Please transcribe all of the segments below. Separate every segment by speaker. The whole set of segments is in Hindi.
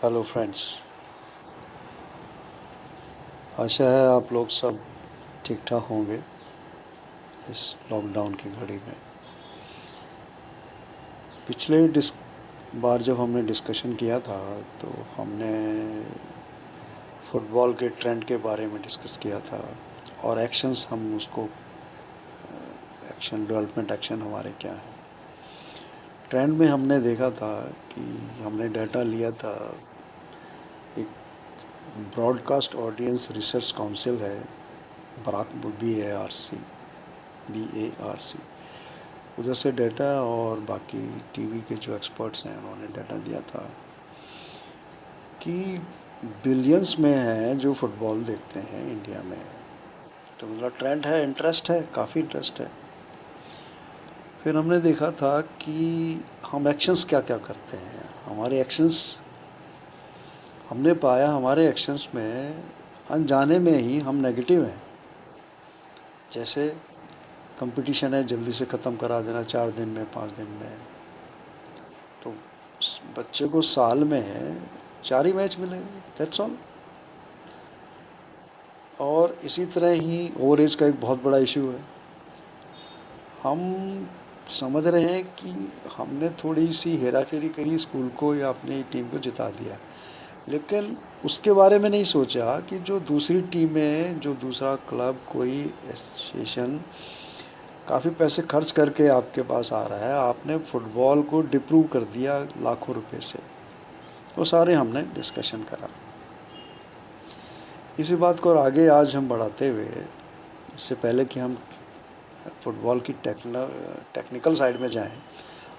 Speaker 1: Hello friends. आशा है आप लोग सब ठीक ठाक होंगे इस लॉकडाउन की घड़ी में। पिछले बार जब हमने डिस्कशन किया था तो हमने फुटबॉल के ट्रेंड के बारे में डिस्कस किया था और एक्शंस हम उसको एक्शन डेवलपमेंट एक्शन हमारे क्या हैं। ट्रेंड में हमने देखा था कि हमने डाटा लिया था, एक ब्रॉडकास्ट ऑडियंस रिसर्च काउंसिल है, बराक BARC, उधर से डाटा और बाकी टीवी के जो एक्सपर्ट्स हैं उन्होंने डाटा दिया था कि बिलियंस में हैं जो फुटबॉल देखते हैं इंडिया में। तो मतलब ट्रेंड है, इंटरेस्ट है, काफ़ी इंटरेस्ट है। फिर हमने देखा था कि हम एक्शंस क्या क्या करते हैं, हमारे एक्शंस, हमने पाया हमारे एक्शंस में अनजाने में ही हम नेगेटिव हैं। जैसे कंपटीशन है, जल्दी से ख़त्म करा देना, 4 दिन में, 5 दिन में। तो बच्चे को साल में 4 ही मैच मिले, दैट्स ऑल। और इसी तरह ही ओवर एज का एक बहुत बड़ा इशू है। हम समझ रहे हैं कि हमने थोड़ी सी हेराफेरी करी स्कूल को या अपनी टीम को जिता दिया, लेकिन उसके बारे में नहीं सोचा कि जो दूसरी टीमें, जो दूसरा क्लब, कोई एसोसिएशन काफ़ी पैसे खर्च करके आपके पास आ रहा है, आपने फुटबॉल को डिप्रूव कर दिया लाखों रुपए से। वो सारे हमने डिस्कशन करा। इसी बात को और आगे आज हम बढ़ाते हुए, इससे पहले कि हम फुटबॉल की टेक्निकल साइड में जाएं,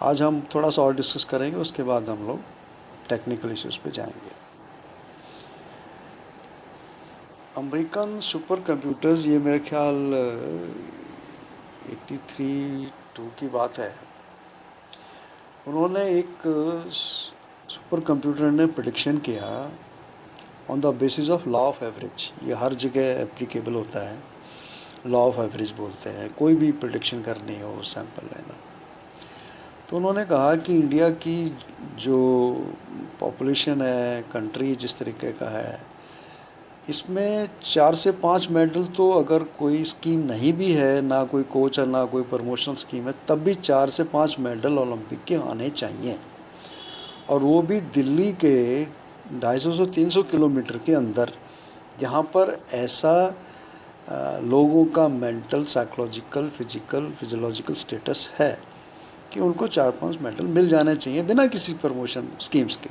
Speaker 1: आज हम थोड़ा सा और डिस्कस करेंगे, उसके बाद हम लोग टेक्निकल इश्यूज़ पे जाएंगे। अमेरिकन सुपर कंप्यूटर्स, ये मेरे ख्याल 83-2 की बात है। उन्होंने एक सुपर कंप्यूटर ने प्रेडिक्शन किया on the basis of law of average. ये हर जगह एप्लीकेबल होता है, लॉ ऑफ एवरेज बोलते हैं, कोई भी प्रेडिक्शन करनी हो, सैंपल लेना। तो उन्होंने कहा कि इंडिया की जो पॉपुलेशन है, कंट्री जिस तरीके का है, इसमें 4 से 5 मेडल तो अगर कोई स्कीम नहीं भी है, ना कोई कोच है, ना कोई प्रमोशनल स्कीम है, तब भी 4 से 5 मेडल ओलंपिक के आने चाहिए। और वो भी दिल्ली के 250 से 300 किलोमीटर के अंदर, जहाँ पर ऐसा लोगों का मेंटल, साइकोलॉजिकल, फिजियोलॉजिकल स्टेटस है कि उनको 4-5 मेडल मिल जाने चाहिए बिना किसी प्रमोशन स्कीम्स के।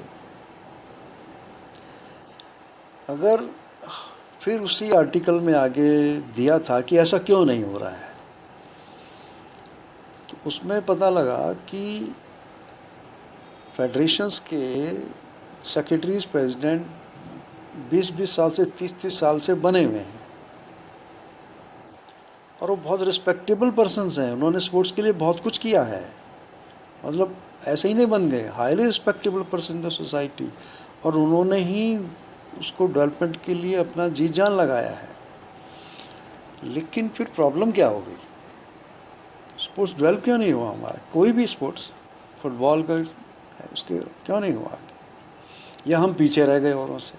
Speaker 1: अगर फिर उसी आर्टिकल में आगे दिया था कि ऐसा क्यों नहीं हो रहा है, तो उसमें पता लगा कि फेडरेशंस के सेक्रेटरीज, प्रेसिडेंट 20-20 साल से, 30-30 साल से बने हुए हैं और वो बहुत रिस्पेक्टेबल पर्सन्स हैं। उन्होंने स्पोर्ट्स के लिए बहुत कुछ किया है, मतलब ऐसे ही नहीं बन गए, highly respectable person in the society. और उन्होंने ही उसको डेवलपमेंट के लिए अपना जी जान लगाया है। लेकिन फिर प्रॉब्लम क्या हो गई, स्पोर्ट्स डेवलप क्यों नहीं हुआ हमारा? कोई भी स्पोर्ट्स, फुटबॉल का है, उसके क्यों नहीं हुआ आगे, या हम पीछे रह गए औरों से?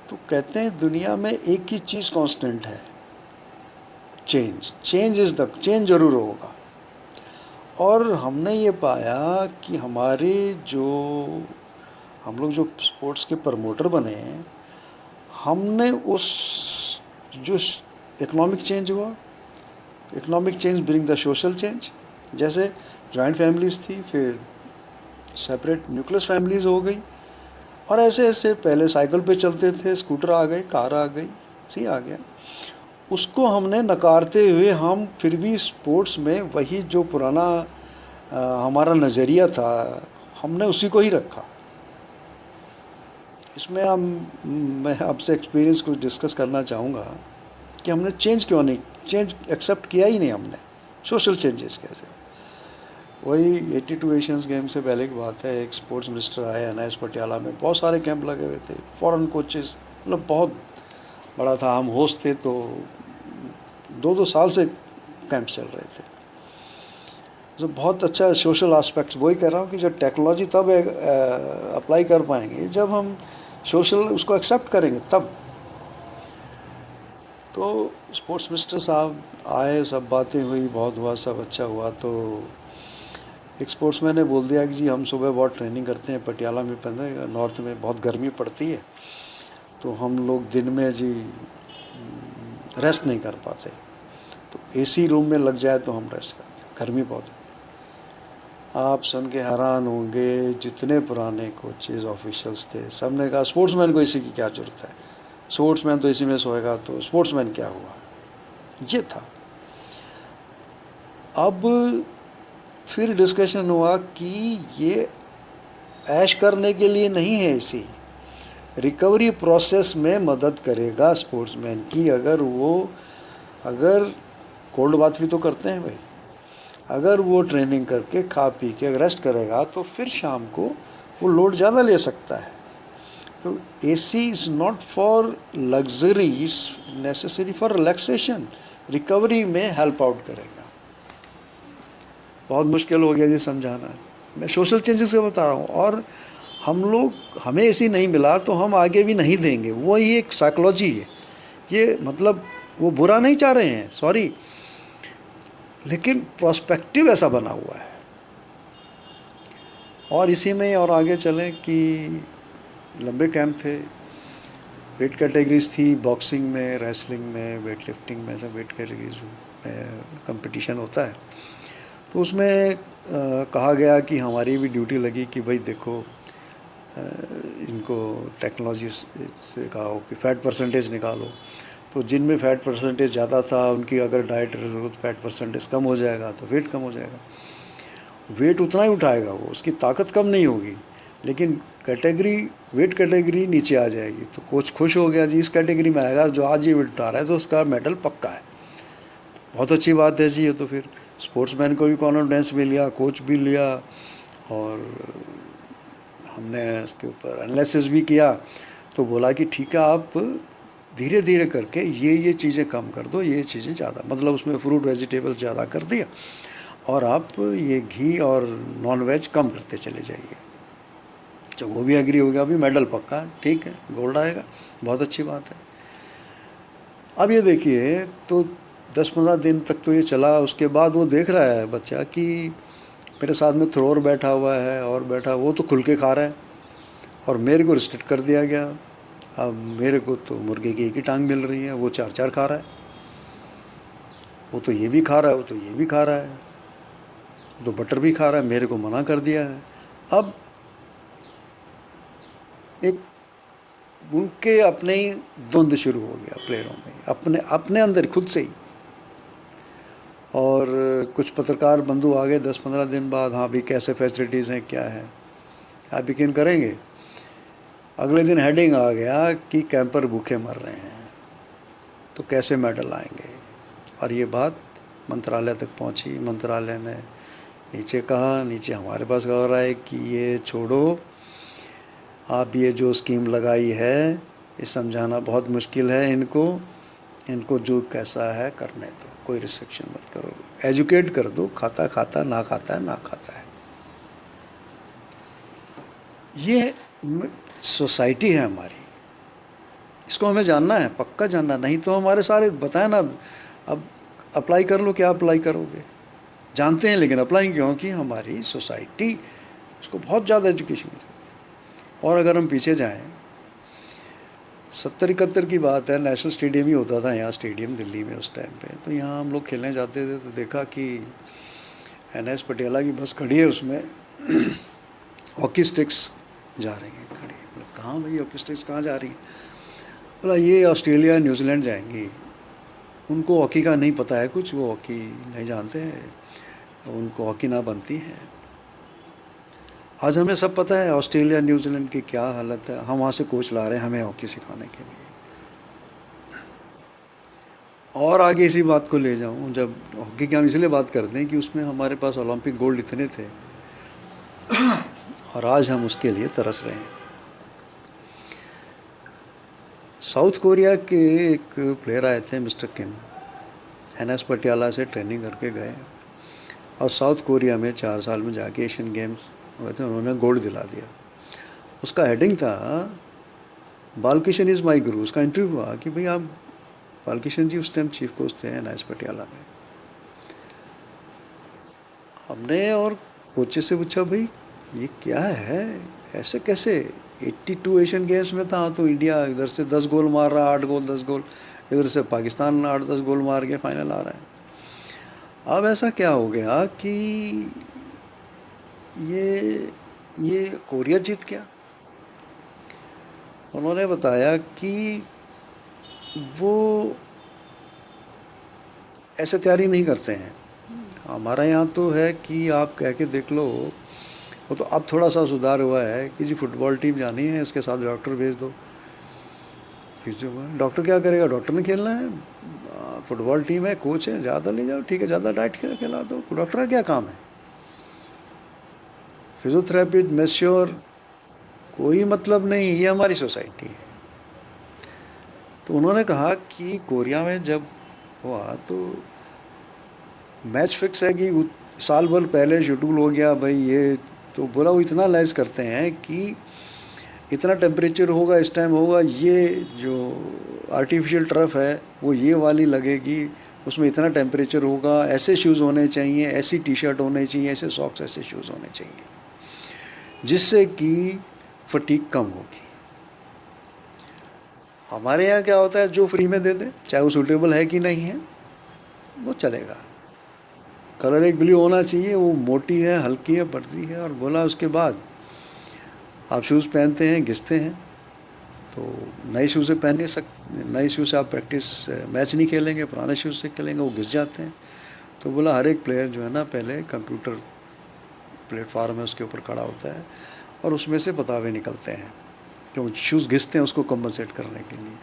Speaker 1: तो कहते हैं दुनिया में एक ही चीज़ कांस्टेंट है, चेंज। चेंज जरूर होगा। और हमने ये पाया कि हमारे जो, हम लोग जो स्पोर्ट्स के प्रमोटर बने, हमने उस जो इकोनॉमिक चेंज हुआ, economic change bring the social change. जैसे जॉइंट फैमिलीज़ थी, फिर सेपरेट न्यूक्लियस फैमिलीज़ हो गई, और ऐसे ऐसे पहले साइकिल पे चलते थे, स्कूटर आ गए, कार आ गई, सी आ गया। उसको हमने नकारते हुए हम फिर भी स्पोर्ट्स में वही जो पुराना हमारा नज़रिया था, हमने उसी को ही रखा। इसमें मैं आपसे एक्सपीरियंस कुछ डिस्कस करना चाहूँगा कि हमने चेंज क्यों नहीं, चेंज एक्सेप्ट किया ही नहीं हमने, सोशल चेंजेस कैसे। वही 82 एशियंस गेम से पहले की बात है, एक स्पोर्ट्स मिनिस्टर आए अनायस पटियाला में, बहुत सारे कैंप लगे हुए थे, फॉरेन कोचेस, मतलब बहुत बड़ा था। हम होस्ट थे, तो 2-2 साल से कैंप चल रहे थे। तो बहुत अच्छा सोशल एस्पेक्ट्स, वही कह रहा हूँ कि जो टेक्नोलॉजी तब अप्लाई कर पाएंगे जब हम सोशल उसको एक्सेप्ट करेंगे तब। तो स्पोर्ट्स मिनिस्टर साहब आए, सब बातें हुई, बहुत हुआ, सब अच्छा हुआ। तो एक स्पोर्ट्समैन ने बोल दिया कि जी हम सुबह बहुत ट्रेनिंग करते हैं पटियाला में, पता नॉर्थ में बहुत गर्मी पड़ती है, तो हम लोग दिन में जी रेस्ट नहीं कर पाते, तो एसी रूम में लग जाए तो हम रेस्ट करते हैं, गर्मी बहुत है। आप सुन के हैरान होंगे, जितने पुराने कोचेज़ ऑफिशियल्स थे सब ने कहा स्पोर्ट्समैन को एसी की क्या ज़रूरत है, स्पोर्ट्समैन तो एसी में सोएगा, तो स्पोर्ट्समैन क्या हुआ। ये था। अब फिर डिस्कशन हुआ कि ये ऐश करने के लिए नहीं है एसी, रिकवरी प्रोसेस में मदद करेगा स्पोर्ट्समैन की। अगर कोल्ड बाथ भी तो करते हैं भाई, अगर वो ट्रेनिंग करके खा पी के रेस्ट करेगा तो फिर शाम को वो लोड ज़्यादा ले सकता है। तो AC is not for luxury, is necessary for relaxation, recovery में हेल्प आउट करेगा। बहुत मुश्किल हो गया जी समझाना, मैं सोशल चेंजेस का बता रहा हूँ। और हमें एसी नहीं मिला तो हम आगे भी नहीं देंगे, वो ही एक साइकोलॉजी है ये। मतलब वो बुरा नहीं चाह रहे हैं, सॉरी, लेकिन प्रोस्पेक्टिव ऐसा बना हुआ है। और इसी में और आगे चलें कि लंबे कैंप थे, वेट कैटेगरीज थी, बॉक्सिंग में, रेसलिंग में, वेट लिफ्टिंग में, सब वेट कैटेगरीज में कंपटीशन होता है। तो उसमें कहा गया कि हमारी भी ड्यूटी लगी कि भाई देखो, इनको टेक्नोलॉजी से कहा हो कि फ़ैट परसेंटेज निकालो, तो जिनमें फ़ैट परसेंटेज ज़्यादा था उनकी अगर डाइट फ़ैट परसेंटेज कम हो जाएगा तो वेट कम हो जाएगा। वेट उतना ही उठाएगा वो, उसकी ताकत कम नहीं होगी, लेकिन वेट कैटेगरी नीचे आ जाएगी। तो कोच खुश हो गया जी, इस कैटेगरी में आएगा जो आज ही वेट उठा रहा है तो उसका मेडल पक्का है। बहुत अच्छी बात है जी। ये तो फिर स्पोर्ट्समैन को भी कॉन्फिडेंस भी लिया, कोच भी लिया, और हमने इसके ऊपर एनालिसिस भी किया। तो बोला कि ठीक है, आप धीरे धीरे करके ये चीज़ें कम कर दो, ये चीज़ें ज़्यादा, मतलब उसमें फ्रूट वेजिटेबल ज़्यादा कर दिया, और आप ये घी और नॉन वेज कम करते चले जाइए। तो वो भी एग्री हो गया, अभी मेडल पक्का है, ठीक है, गोल्ड आएगा, बहुत अच्छी बात है। अब ये देखिए, तो 10-15 दिन तक तो ये चला। उसके बाद वो देख रहा है बच्चा कि मेरे साथ में थ्रोअर बैठा हुआ है और बैठा, वो तो खुल के खा रहा है और मेरे को रिस्ट्रिक्ट कर दिया गया। अब मेरे को तो मुर्गे की एक ही टांग मिल रही है, वो 4-4 खा रहा है, वो तो ये भी खा रहा है, वो तो ये भी खा रहा है, तो बटर भी खा रहा है, मेरे को मना कर दिया है। अब एक उनके अपने ही द्वंद्व शुरू हो गया प्लेयरों में, अपने अंदर खुद से ही। और कुछ पत्रकार बंधु आ गए 10-15 दिन बाद, हाँ भाई कैसे फैसिलिटीज़ हैं, क्या है, आप यकीन करेंगे अगले दिन हेडिंग आ गया कि कैंपर भूखे मर रहे हैं, तो कैसे मेडल आएंगे। और ये बात मंत्रालय तक पहुंची। मंत्रालय ने नीचे कहा, नीचे हमारे पास कह रहा है कि ये छोड़ो, आप ये जो स्कीम लगाई है ये समझाना बहुत मुश्किल है, इनको जो कैसा है करने दो, कोई रिस्ट्रिक्शन मत करो, एजुकेट कर दो, खाता खाता, ना खाता है ना खाता है। ये सोसाइटी है हमारी, इसको हमें जानना है, पक्का जानना, नहीं तो हमारे सारे बताए ना, अब अप्लाई कर लो, क्या अप्लाई करोगे, जानते हैं लेकिन अप्लाई, क्योंकि हमारी सोसाइटी उसको बहुत ज़्यादा एजुकेशन की। और अगर हम पीछे जाएं, 70-71 की बात है, नेशनल स्टेडियम ही होता था यहाँ, स्टेडियम दिल्ली में उस टाइम पे। तो यहाँ हम लोग खेलने जाते थे, तो देखा कि NS पटियाला की बस खड़ी है, उसमें हॉकी स्टिक्स जा रही हैं खड़ी। मतलब कहाँ भाई हॉकी स्टिक्स कहाँ जा रही हैं? बोला ये ऑस्ट्रेलिया न्यूजीलैंड जाएंगी, उनको हॉकी का नहीं पता है कुछ, वो हॉकी नहीं जानते हैं, उनको हॉकी ना बनती है। आज हमें सब पता है ऑस्ट्रेलिया न्यूजीलैंड की क्या हालत है, हम वहाँ से कोच ला रहे हैं हमें हॉकी सिखाने के लिए। और आगे इसी बात को ले जाऊँ, जब हॉकी की हम इसलिए बात करते हैं कि उसमें हमारे पास ओलंपिक गोल्ड इतने थे और आज हम उसके लिए तरस रहे हैं। साउथ कोरिया के एक प्लेयर आए थे, मिस्टर किम, NS पटियाला से ट्रेनिंग करके गए और साउथ कोरिया में 4 साल में जाके एशियन गेम्स हुए थे, उन्होंने गोल्ड दिला दिया। उसका हेडिंग था बालकिशन इज़ माई गुरु। उसका इंटरव्यू हुआ कि भाई आप, बालकिशन जी उस टाइम चीफ कोच थे NIS पटियाला में। हमने और कोचेस से पूछा भाई ये क्या है, ऐसे कैसे? 82 एशियन गेम्स में था तो इंडिया इधर से 10 गोल मार रहा, 8 गोल 10 गोल, इधर से पाकिस्तान 8-10 गोल मार के फाइनल आ रहा है। अब ऐसा क्या हो गया कि ये कोरिया जीत गया? उन्होंने बताया कि वो ऐसे तैयारी नहीं करते हैं। हमारा यहाँ तो है कि आप कह के देख लो, वो तो अब थोड़ा सा सुधार हुआ है कि जी फुटबॉल टीम जानी है, उसके साथ डॉक्टर भेज दो। डॉक्टर क्या करेगा? डॉक्टर ने खेलना है, फुटबॉल टीम है, कोच है, ज़्यादा ले जाओ, ठीक है, ज़्यादा डाइट खिला दो। डॉक्टर का क्या काम है? फिजियोथेरेपी, मैस्योर, कोई मतलब नहीं, ये हमारी सोसाइटी है। तो उन्होंने कहा कि कोरिया में जब हुआ तो मैच फिक्स है कि साल भर पहले शेड्यूल हो गया भाई ये, तो बोला वो इतना लैस करते हैं कि इतना टेम्परेचर होगा, इस टाइम होगा, ये जो आर्टिफिशियल टर्फ है वो ये वाली लगेगी, उसमें इतना टेम्परेचर होगा, ऐसे शूज़ होने चाहिए, ऐसी टी शर्ट होने चाहिए, ऐसे सॉक्स, ऐसे शूज़ होने चाहिए, जिससे कि फटीग कम होगी। हमारे यहाँ क्या होता है, जो फ्री में दे दे, चाहे वो सूटेबल है कि नहीं है वो चलेगा। कलर एक ब्लू होना चाहिए, वो मोटी है, हल्की है, पतली है, और बोला उसके बाद आप शूज़ पहनते हैं, घिसते हैं, तो नए शूज़ से पहन नहीं सकते, नए शूज़ से आप प्रैक्टिस मैच नहीं खेलेंगे, पुराने शूज़ से खेलेंगे, वो घिस जाते हैं। तो बोला हर एक प्लेयर जो है ना पहले कंप्यूटर प्लेटफार्म है उसके ऊपर खड़ा होता है और उसमें से बतावे निकलते हैं, जो शूज़ घिसते हैं उसको कंपनसेट करने के लिए,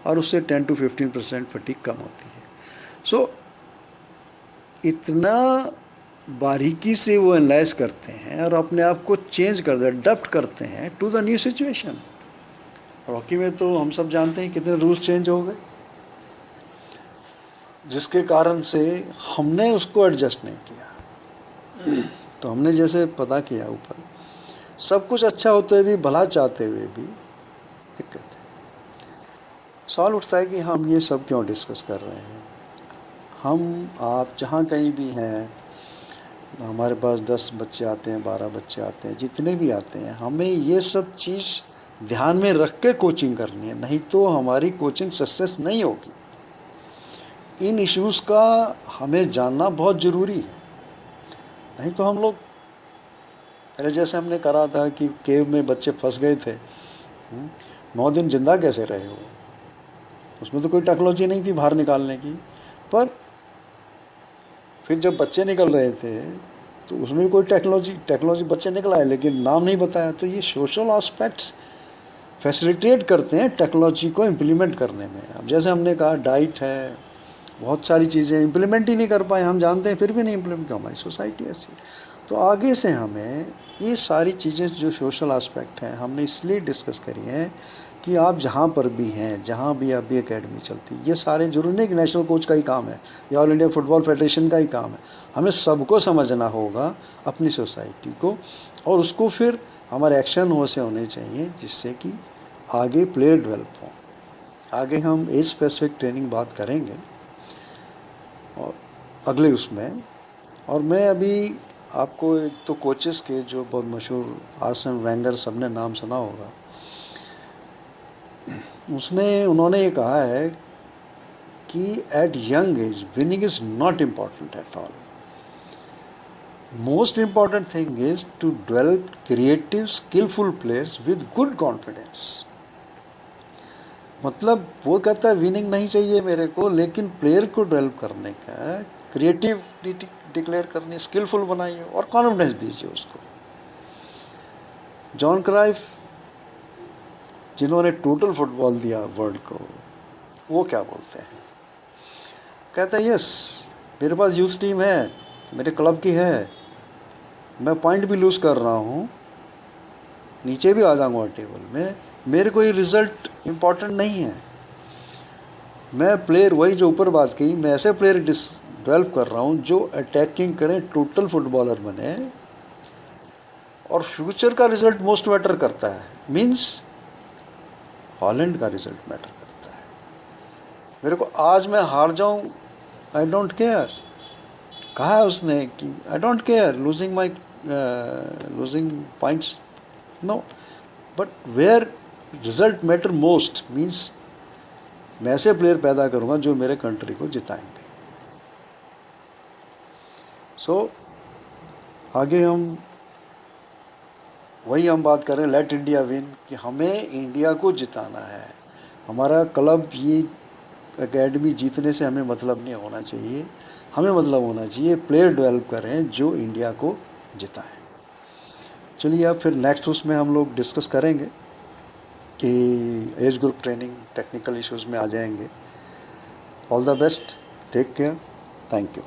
Speaker 1: और उससे 10 to 15% फटीग कम होती है। सो इतना बारीकी से वो एनालाइज करते हैं और अपने आप को चेंज कर दे, अडप्ट करते हैं to the new situation. Hockey में तो हम सब जानते हैं कितने रूल्स चेंज हो गए, जिसके कारण से हमने उसको एडजस्ट नहीं किया। तो हमने जैसे पता किया ऊपर, सब कुछ अच्छा होते हुए भी, भला चाहते हुए भी दिक्कत है। सवाल उठता है कि हम ये सब क्यों डिस्कस कर रहे हैं? हम आप जहाँ कहीं भी हैं, हमारे पास 10 बच्चे आते हैं, 12 बच्चे आते हैं, जितने भी आते हैं, हमें ये सब चीज़ ध्यान में रख के कोचिंग करनी है, नहीं तो हमारी कोचिंग सक्सेस नहीं होगी। इन इश्यूज़ का हमें जानना बहुत ज़रूरी है, नहीं तो हम लोग पहले जैसे हमने करा था कि केव में बच्चे फंस गए थे, 9 दिन जिंदा कैसे रहे हो? उसमें तो कोई टेक्नोलॉजी नहीं थी बाहर निकालने की, पर फिर जब बच्चे निकल रहे थे तो उसमें कोई टेक्नोलॉजी बच्चे निकल आए, लेकिन नाम नहीं बताया। तो ये सोशल एस्पेक्ट्स फैसिलिटेट करते हैं टेक्नोलॉजी को इम्प्लीमेंट करने में। अब जैसे हमने कहा डाइट है, बहुत सारी चीज़ें इम्प्लीमेंट ही नहीं कर पाए, हम जानते हैं फिर भी नहीं इम्प्लीमेंट कर, हमारी सोसाइटी ऐसी। तो आगे से हमें ये सारी चीज़ें जो सोशल एस्पेक्ट हैं हमने इसलिए डिस्कस करी हैं कि आप जहाँ पर भी हैं, जहाँ भी अभी एकेडमी चलती है, ये सारे जरूरी नहीं कि नेशनल कोच का ही काम है या ऑल इंडिया फुटबॉल फेडरेशन का ही काम है, हमें सबको समझना होगा अपनी सोसाइटी को, और उसको फिर हमारे एक्शन से होने चाहिए जिससे कि आगे प्लेयर डेवलप हों। आगे हम एज स्पेसिफिक ट्रेनिंग बात करेंगे और अगले उसमें। और मैं अभी आपको एक तो कोचेस के जो बहुत मशहूर आर्सेन वेंगर, सबने नाम सुना होगा, उन्होंने ये कहा है कि at young age winning is not important at all, most important thing is to develop creative skilful players with good confidence. मतलब वो कहता है विनिंग नहीं चाहिए मेरे को, लेकिन प्लेयर को डेवलप करने का क्रिएटिविटी डिक्लेयर करनी, स्किलफुल बनाइए और कॉन्फिडेंस दीजिए उसको। जॉन क्राइफ जिन्होंने टोटल फुटबॉल दिया वर्ल्ड को, वो क्या बोलते हैं? कहते हैं यस मेरे पास यूथ टीम है, मेरे क्लब की है, मैं पॉइंट भी लूज़ कर रहा हूँ, नीचे भी आ जाऊँगा टेबल में, मेरे को ये रिज़ल्ट इम्पॉर्टेंट नहीं है। मैं प्लेयर, वही जो ऊपर बात की, मैं ऐसे प्लेयर डेवलप कर रहा हूँ जो अटैकिंग करें, टोटल फुटबॉलर बने, और फ्यूचर का रिजल्ट मोस्ट मैटर करता है। मीन्स हॉलैंड का रिजल्ट मैटर करता है। मेरे को आज मैं हार जाऊँ, आई डोंट केयर। कहा है उसने कि I don't care losing points, no, but where result matter most means मैं ऐसे प्लेयर पैदा करूँगा जो मेरे कंट्री को जिताएंगे। सो आगे हम बात करें लेट इंडिया विन, कि हमें इंडिया को जिताना है। हमारा क्लब, ये एकेडमी जीतने से हमें मतलब नहीं होना चाहिए। हमें मतलब होना चाहिए प्लेयर डेवलप करें जो इंडिया को जिताएं। चलिए अब फिर नेक्स्ट उसमें हम लोग डिस्कस करेंगे कि age group training technical issues में आ जाएंगे। All the best, take care, thank you.